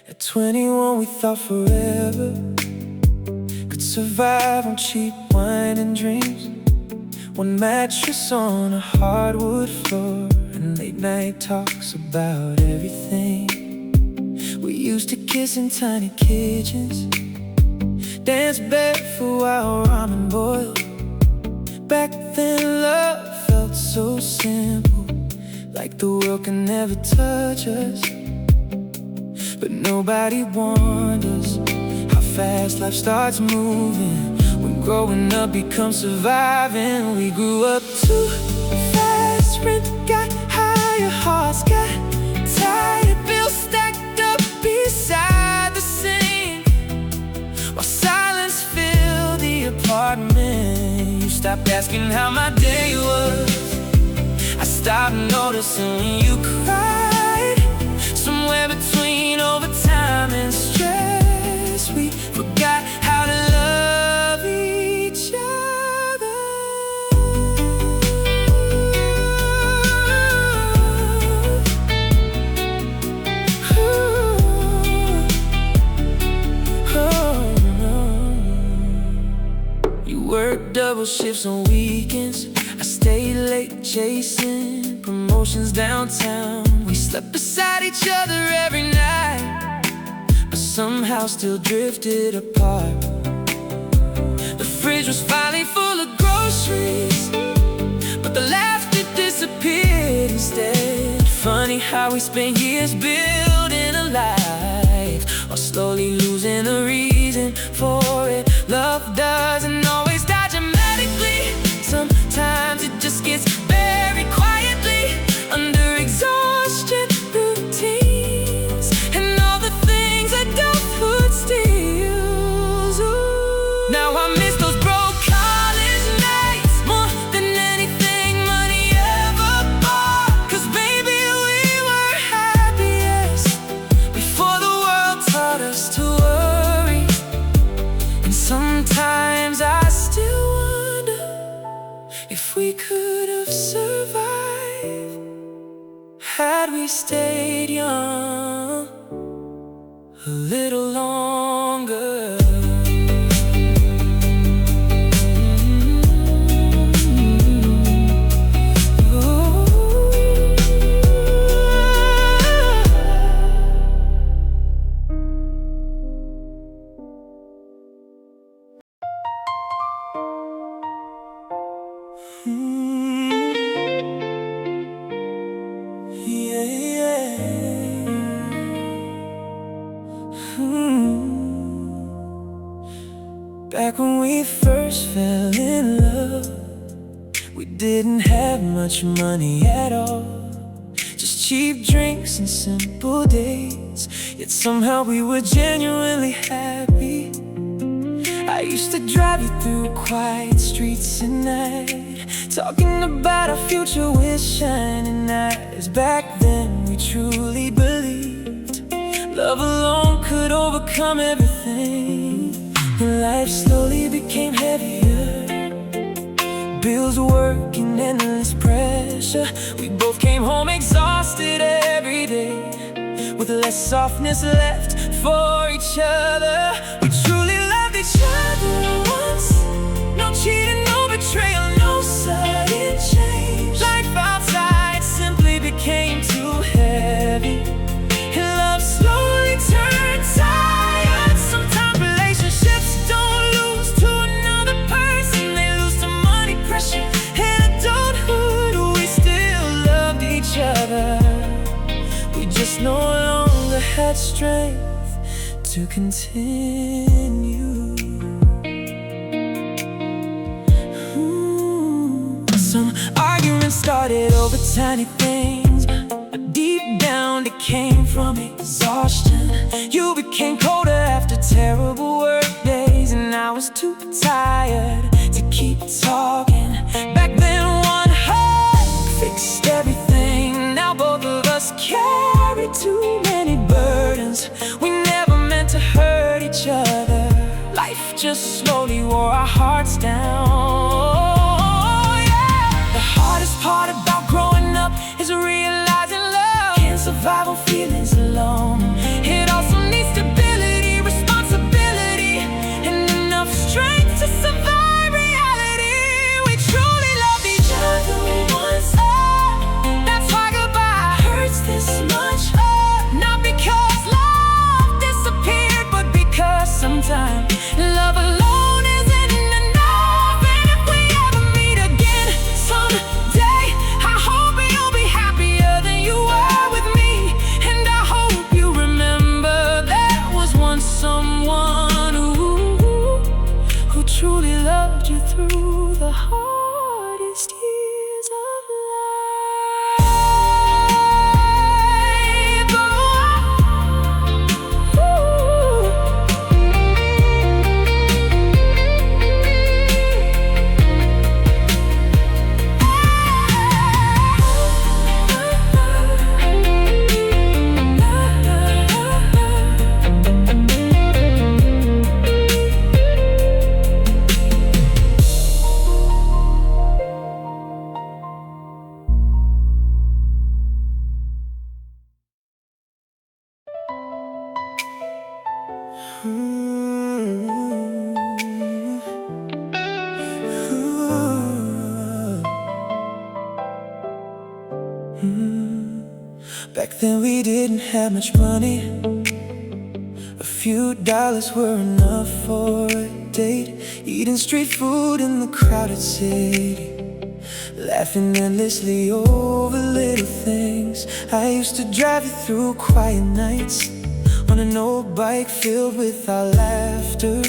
At 21 we thought forever could survive on cheap wine and dreams. One mattress on a hardwood floor and late night talks about everything. We used to kiss in tiny kitchens, dance barefoot while ramen boiled. Back then love felt so simple, like the world can never touch us. But nobody warned us how fast life starts moving when growing up becomes surviving. We grew up too fast, rent got higher, hearts got tired, bills stacked up beside the sink, while silence filled the apartment. You stopped asking how my day was, I stopped noticing when you cried. Somewhere between overtime and stress, we forgot how to love each other. You worked double shifts on weekends, I stayed late chasing promotions downtown. We slept beside each other every night, but somehow still drifted apart. The fridge was finally full of groceries, but the laughter disappeared instead. Funny how we spent years building a life while slowly losing the reason for it. Love doesn't always die dramatically, sometimes it just gets buried quietly under exhaustion, routines, and all the things adulthood steals. Ooh. Now I miss those broke college nights more than anything money ever bought. 'Cause baby, we were happiest before the world taught us to worry. And sometimes I still wonder if we could have survived had we stayed young a little longer. Back when we first fell in love, we didn't have much money at all, just cheap drinks and simple dates. Yet somehow we were genuinely happy. I used to drive you through quiet streets at night, talking about our future with shining eyes. Back then we truly believed love alone could overcome everything. When life slowly became heavier, bills, work, and endless pressure, we both came home exhausted every day, with less softness left for each other. We truly loved each other once, no cheating, no betrayal, no sudden change. Life outside simply became too heavy, and love slowly turned tired. Sometimes relationships don't lose to another person, they lose to money, pressure, and adulthood. We still loved each other, we just no longer had strength to continue. Some arguments started over tiny things, but deep down it came from exhaustion. You became colder after terrible work days, and I was too tired to keep talking. Back then one hug fixed everything. Now both of us carry too many burdens. We never meant to hurt each other. Life just slowly wore our hearts down. The hardest part about growing up is realizing love can't survive on feelings alone. It also Ooh. Ooh. Back then we didn't have much money. A few dollars were enough for a date. Eating street food in the crowded city, laughing endlessly over little things. I used to drive you through quiet nights on an old bike filled with our laughter.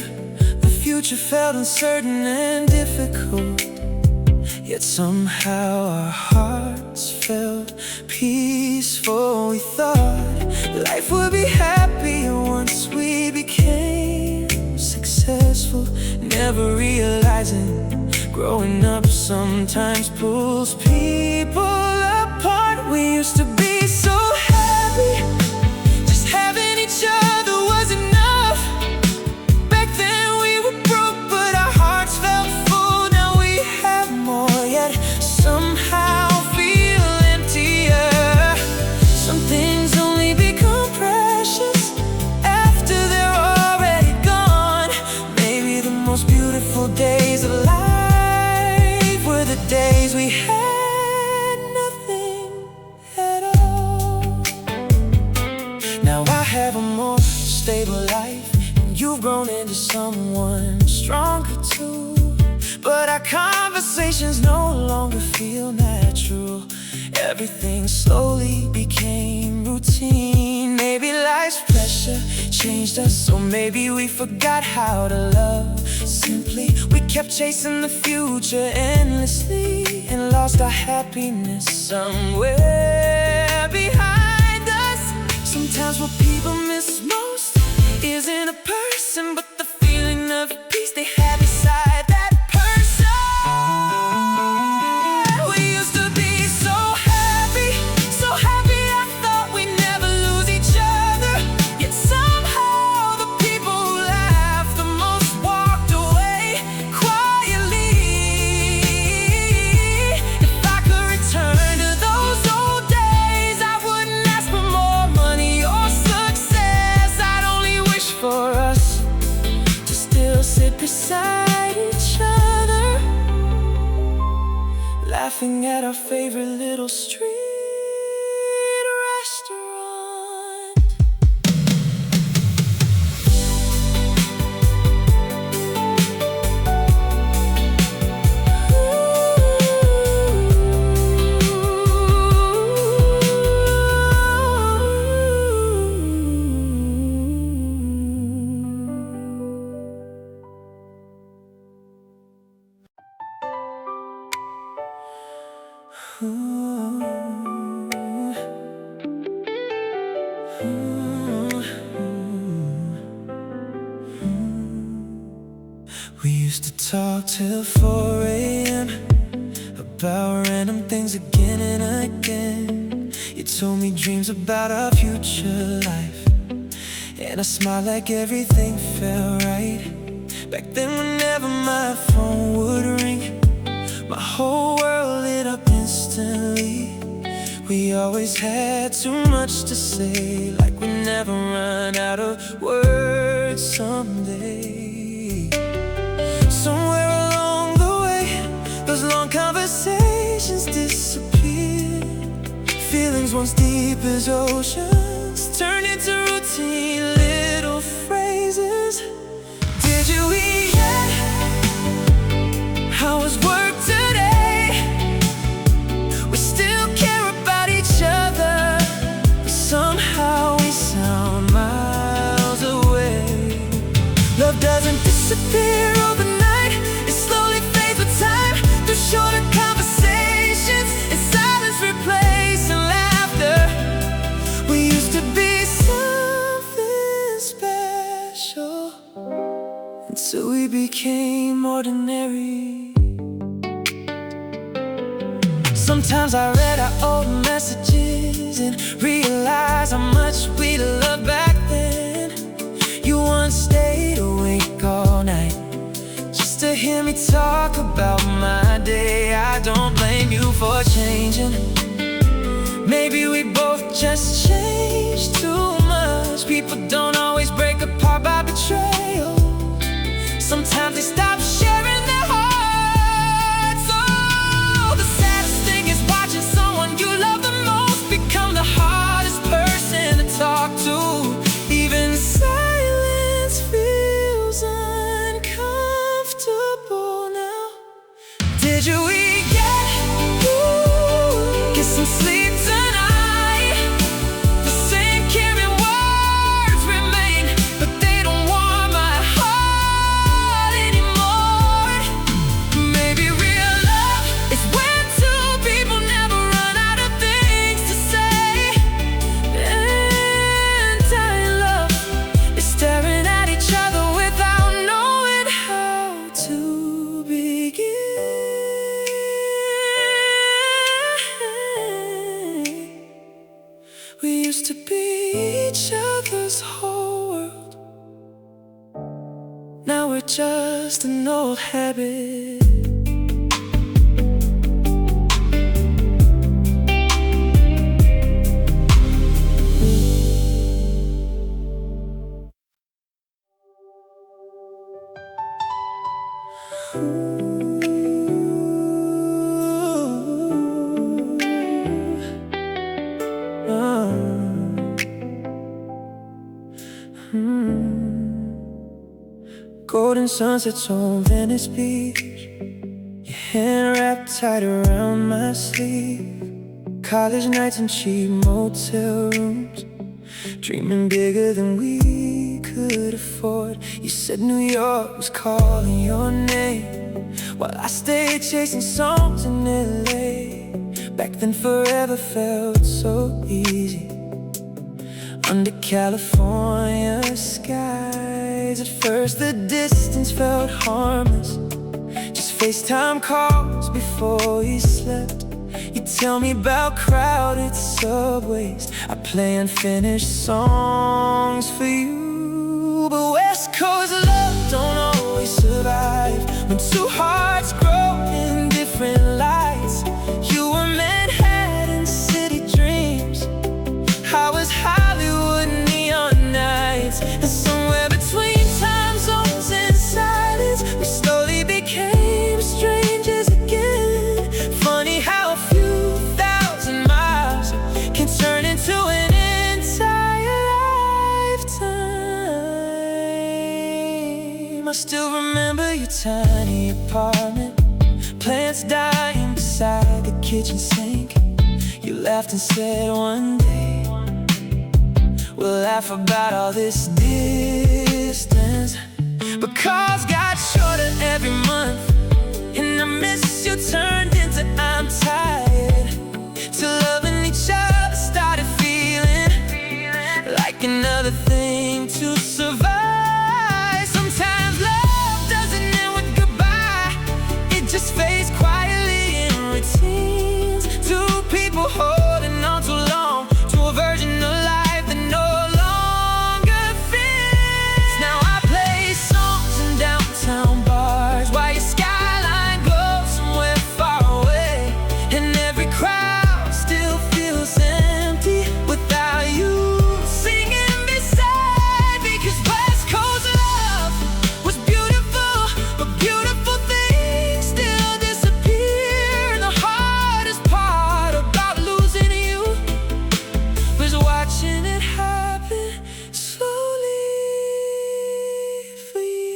The future felt uncertain and difficult, yet somehow our hearts felt peaceful. We thought life would be happier once we became successful, never realizing growing up sometimes pulls people apart. We used to be so happy, just having each other was enough. Back then we were broke, but our hearts felt full. Now we have more, yet somehow feel emptier. Some things only become precious after they're already gone. Maybe the most beautiful days of life were the days we had nothing at all. Now I have a more stable life, and you've grown into someone stronger too. But our conversations no longer feel natural. Everything slowly became routine. Maybe life's pressure changed us, or maybe we forgot how to love simply. We kept chasing the future endlessly and lost our happiness somewhere behind us. Sometimes what people miss most isn't a person, but the feeling of peace they have inside that person. We used to be so happy, so happy. I thought we'd never lose each other, yet somehow the people who laughed the most walked away quietly. If I could return to those old days, I wouldn't ask for more money or success. I'd only wish for us to still sit beside each other, laughing at our favorite little street restaurant. We used to talk till 4 a.m. about random things again and again. You told me dreams about our future life, and I smiled like everything felt right. Back then whenever my phone would ring, my whole world lit up instantly. We always had too much to say, like we never run out of words someday. Somewhere along the way, those long conversations disappeared. Feelings once deep as oceans turned into routine little phrases. Did you eat yet? How was work today? We still care about each other, but somehow we sound miles away. Love doesn't disappear overnight, it slowly fades with time. Through shorter conversations and silence replacing laughter. We used to be something special until we became ordinary. Sometimes I read our old messages and realized how much we loved back then. You once stayed awake all night just to hear me talk about my day. I don't blame you for changing. Maybe we both just changed too much. People don't always break apart by betrayal. be each other's whole world. Now we're just an old habit. Golden sunsets on Venice Beach, your hand wrapped tight around my sleeve. College nights in cheap motel rooms, dreaming bigger than we could afford. You said New York was calling your name, while I stayed chasing songs in LA. Back then forever felt so easy under California skies. At first the distance felt harmless, just FaceTime calls before we slept. You tell me about crowded subways, I play unfinished songs for you. But West Coast love don't always survive when two hearts grow in different lights. You were Manhattan city dreams, I was Hollywood neon nights. And somewhere between time zones and silence, we slowly became strangers again. Funny how a few thousand miles can turn into an entire lifetime. I still remember your tiny apartment, plants dying beside the kitchen sink. You laughed and said one day we'll laugh about all this distance. But calls got shorter every month, and I miss you turned into I'm tired. Till loving each other started feeling like another thing to survive. Sometimes love doesn't end with goodbye, it just fades quietly in routines. Two people holding on too long to a version of life that no longer fits. Now I play songs in downtown bars while your skyline glows somewhere far away, and every crowd still feels empty without you singing beside me. 'Cause West Coast love was beautiful, but beautiful things still disappear. And the hardest part about losing you was watching it happen slowly for you.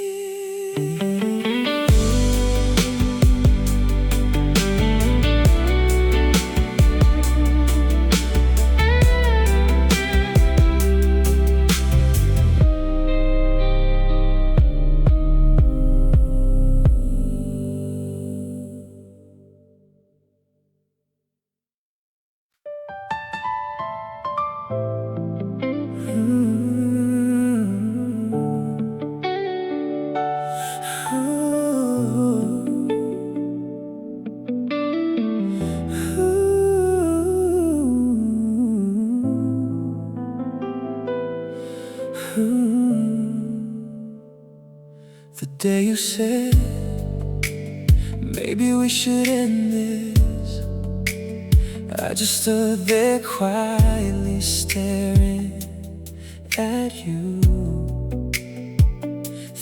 The day you said maybe we should end this, I just stood there quietly staring at you,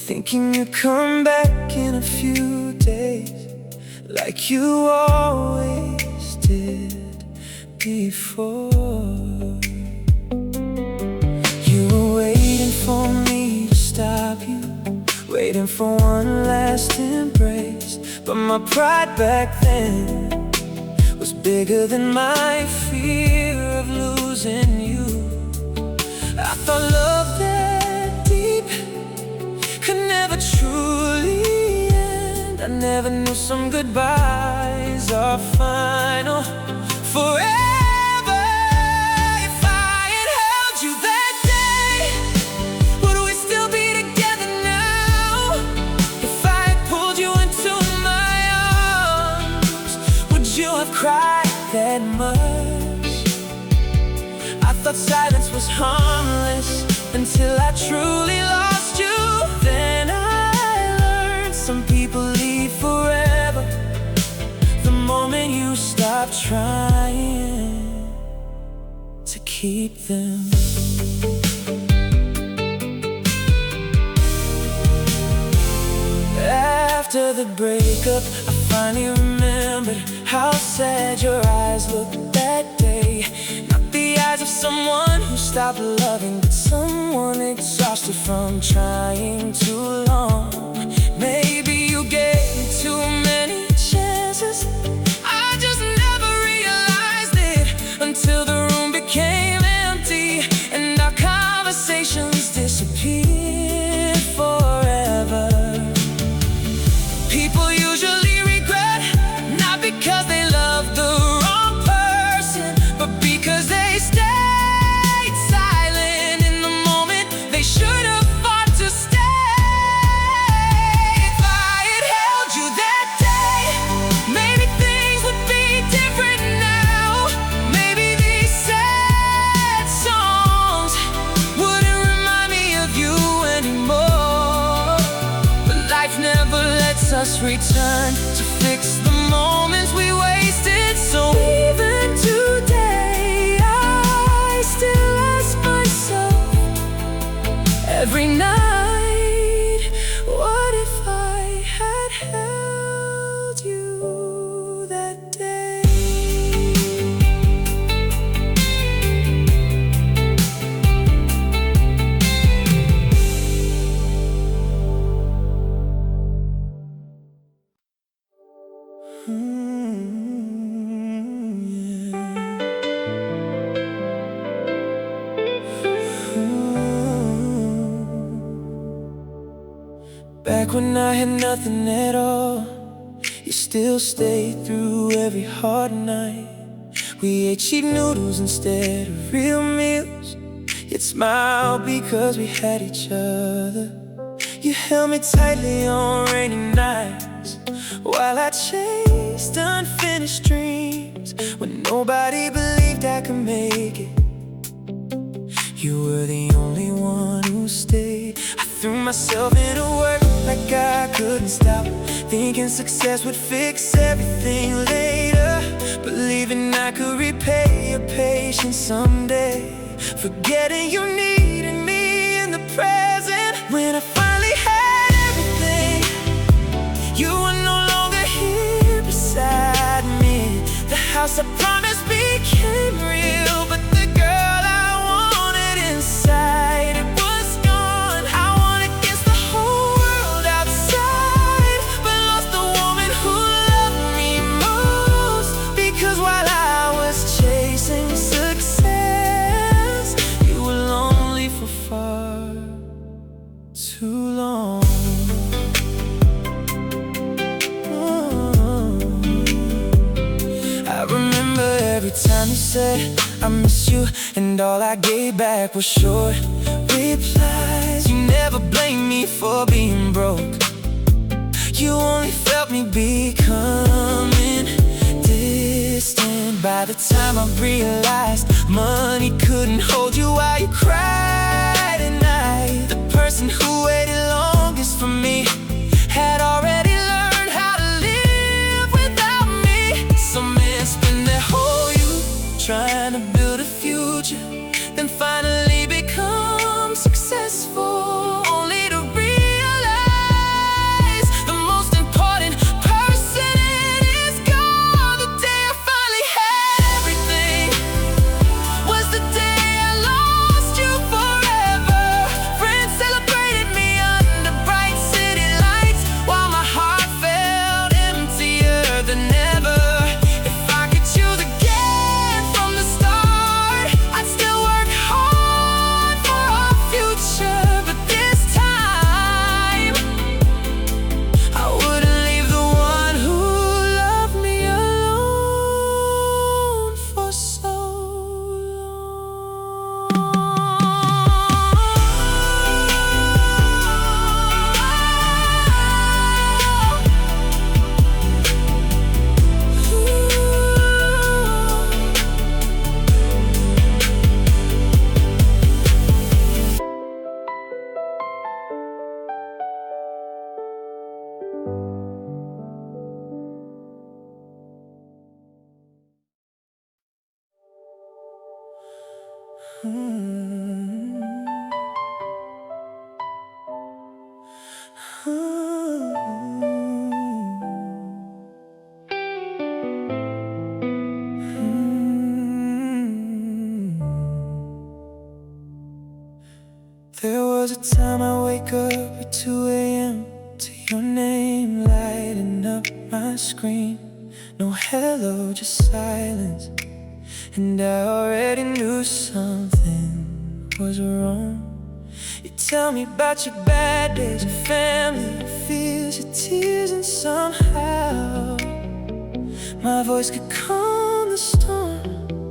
thinking you'd come back in a few days like you always did before. You were waiting for me to stop you, waiting for one last embrace. But my pride back then was bigger than my fear of losing you. I thought love that deep could never truly end. I never knew some goodbyes are final forever. If I had held you that day, would we still be together now? If I had pulled you into my arms, would you have cried that much? I thought silence was harmless until I truly lost you. Then I learned some people leave forever the moment you stop trying to keep them. After the breakup, I finally remembered how sad your eyes looked that day. Not the eyes of someone who stopped loving, but someone exhausted from trying too long. Maybe you gave me too many chances. I just never realized it until the room became empty and our conversations disappeared forever. People usually regret, not because they love the wrong person, but because they stayed silent in the moment they should have fought to stay. If I had held you that day, maybe things would be different now. Maybe these sad songs wouldn't remind me of you anymore. But life never lets us return to fix the moments we wasted. So even today, I still ask myself every night, what if I had held you that day? Back when I had nothing at all, you still stayed through every hard night. We ate cheap noodles instead of real meals, yet smiled because we had each other. You held me tightly on rainy nights while I chased unfinished dreams when nobody believed I could make it. You were the only one who stayed. I threw myself into work like I couldn't stop, thinking success would fix everything later, believing I could repay your patience someday, forgetting you needed me in the present. When I finally had everything, you were no longer here beside me. The house I promised became real, but the girl I wanted inside, it was gone. I won against the whole world outside, but lost the woman who loved me most. Because while I was chasing success, you were lonely for far too long. I remember every time you said I miss you, and all I gave back was short replies. You never blamed me for being broke, you only felt me becoming distant. By the time I realized money couldn't hold you while you cried at night, the person who waited longest for me had already learned how to live without me. Some men spend their whole youth trying to build a future, then finally become successful, only to realize the most important person is gone. The day I finally had everything was the day I lost There was a time I wake up at 2 a.m. to your name lighting up my screen. No hello, just silence. And I already knew something was wrong. You tell me about your bad days, your family, your fears, your tears, and somehow my voice could calm the storm.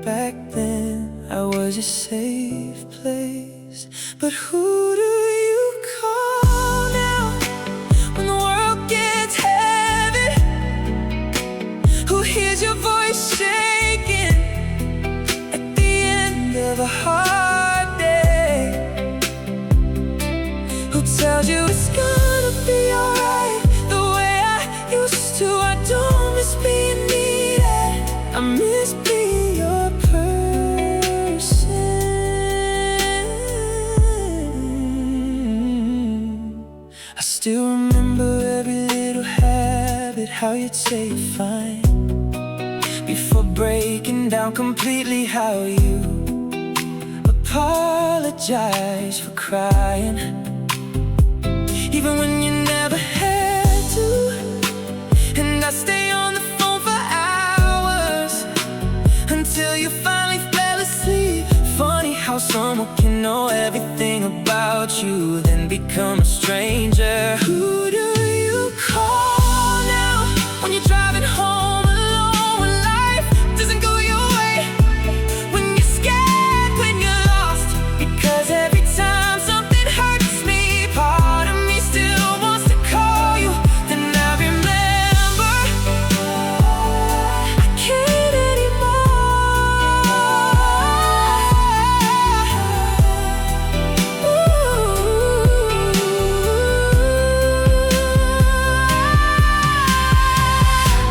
Back then I was a safe place, but who do you call now when the world gets heavy? Who hears your voice shaking at the end of a hard day? Who tells you it's gonna be alright the way I used to? I don't miss being needed, I miss being your person. I still remember every little habit, how you'd say you're fine before breaking down completely, how you apologize for crying even when you never had to. And I stay on the phone for hours until you finally fell asleep. Funny how someone can know everything about you, then become a stranger. Who do you call now when you're driving home alone, when life doesn't go your way, when you're scared, when you're lost? Because every time something hurts me, part of me still wants to call you. Then I remember I can't anymore.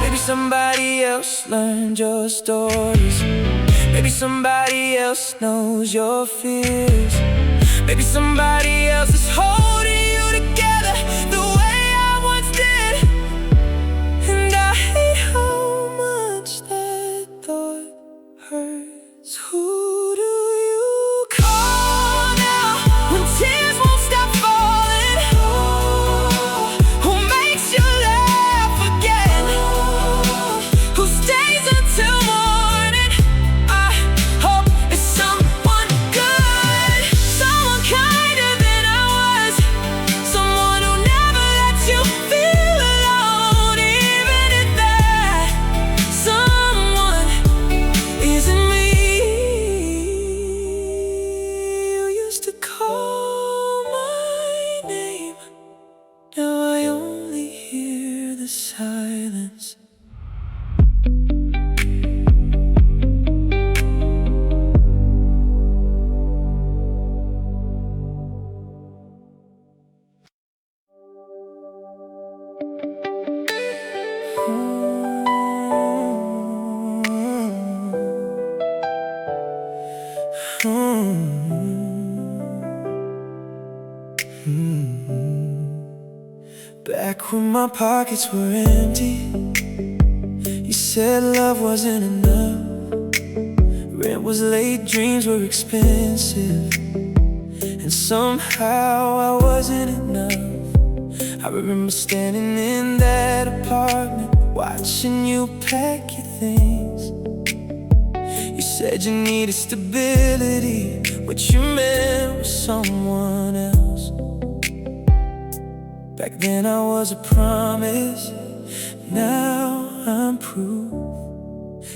Maybe somebody else learned your stories. Maybe somebody else knows your fears. Maybe somebody else is holding you together the way I once did. And I hate how much that thought hurts. Who do you call now when tears won't stop falling? Who makes you laugh again? Who stays until morning? I hope it's someone good, someone kinder than I was, someone who never lets you feel alone, even if that someone isn't me. You used to call my name, now I only hear the silence. Back when my pockets were empty, you said love wasn't enough. Rent was late, dreams were expensive, and somehow I wasn't enough. I remember standing in that apartment, watching you pack your things. You said you needed stability, what you meant was someone else. Back then I was a promise, now I'm proof.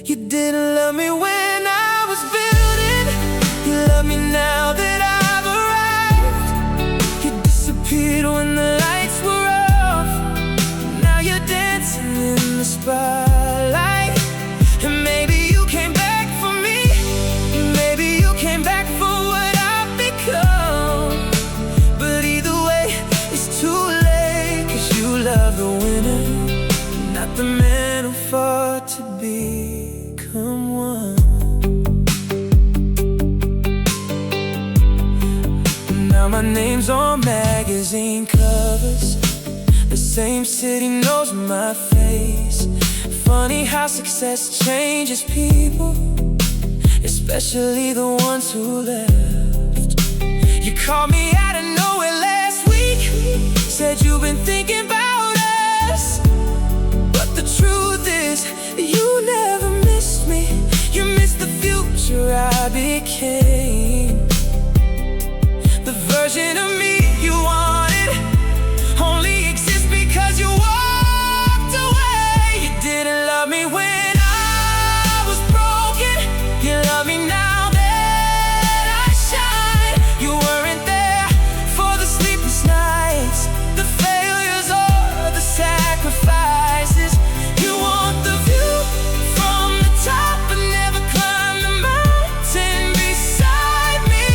You didn't love me when I was building, you love me now that I've arrived. You disappeared when the lights were off, now you're dancing in the spotlight. And maybe you came back for me, maybe you came back for what I've become. But either way, it's too late, 'cause you love the winner, not the man who fought to become one. Now my name's on magazine covers, the same city knows my face. Funny how success changes people, especially the ones who left. You called me out of nowhere last week, said you've been thinking about us. But the truth is, you never missed me. You missed the future I became. The version of me you wanted only exists because you walked away. You didn't love me when I was broken. You love me now that I shine. You weren't there for the sleepless nights, the failures or the sacrifices. You want the view from the top but never climb the mountain beside me.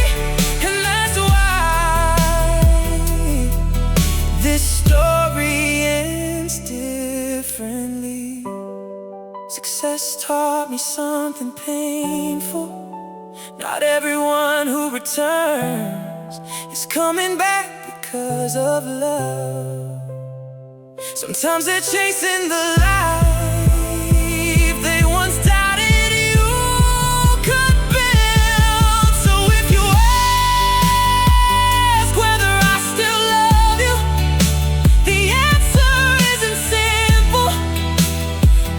And that's why this story ends differently. Success taught me something painful. Not everyone who returns is coming back because of love. Sometimes they're chasing the life they once doubted you could build. So if you ask whether I still love you, the answer isn't simple.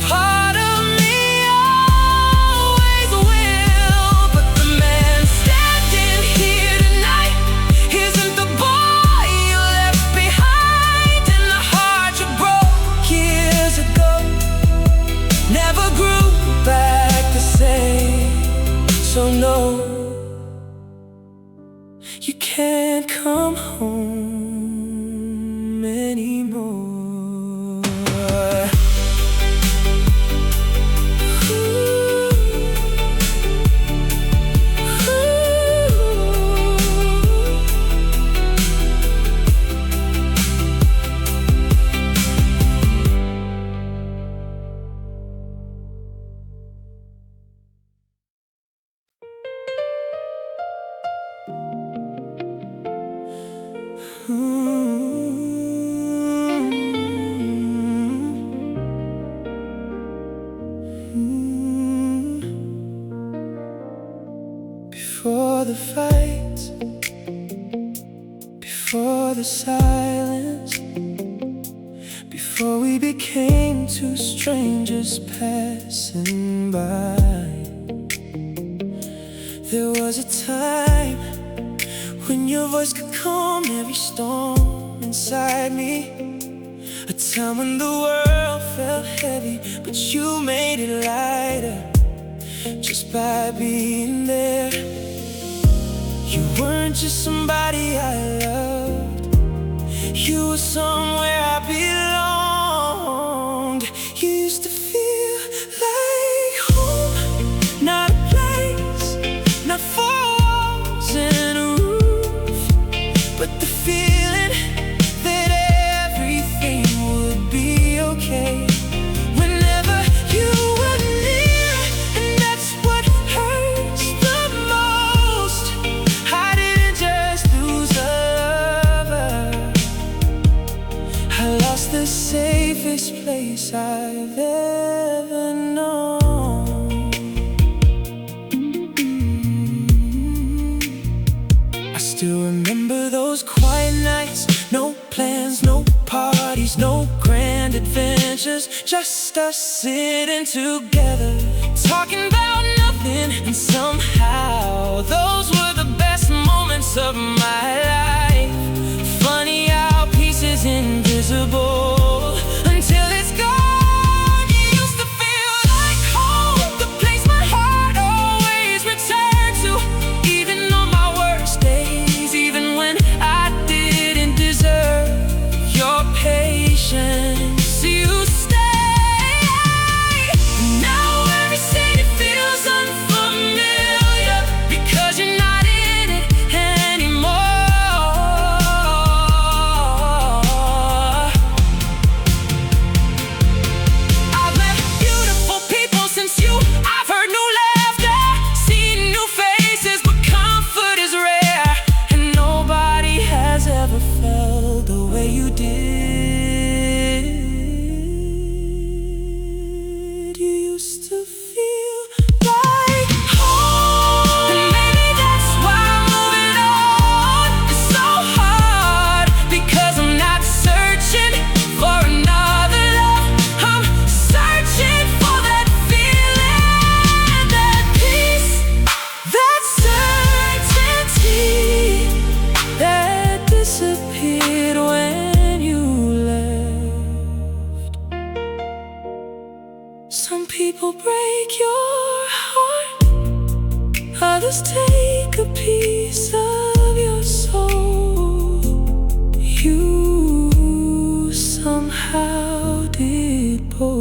Part of me always will, but the man standing here tonight isn't the boy you left behind. And the heart you broke years ago never grew back the same. So no, you can't come home anymore. Before the fight, before the silence, before we became two strangers passing by, there was a time when your voice could calm every storm inside me. A time when the world felt heavy, but you made it lighter just by being there. You weren't just somebody I loved, you were somewhere I belonged. You used to feel like home, not a place, not four walls and a roof, but the feeling that everything would be okay whenever you were near. And that's what hurts the most. I didn't just lose a lover, I lost the safest place I've ever known. I still remember those quiet nights, no plans, no parties, no grand adventures, just us sitting together, talking about nothing. And somehow those were the best moments of my life. Funny how peace is invisible until it's gone. You used to feel like home, the place my heart always returned to, even on my worst days, even when I didn't deserve your patience. You stay. Now every city feels unfamiliar because you're not in it Some people break your heart, others take a piece of your soul. You somehow did both.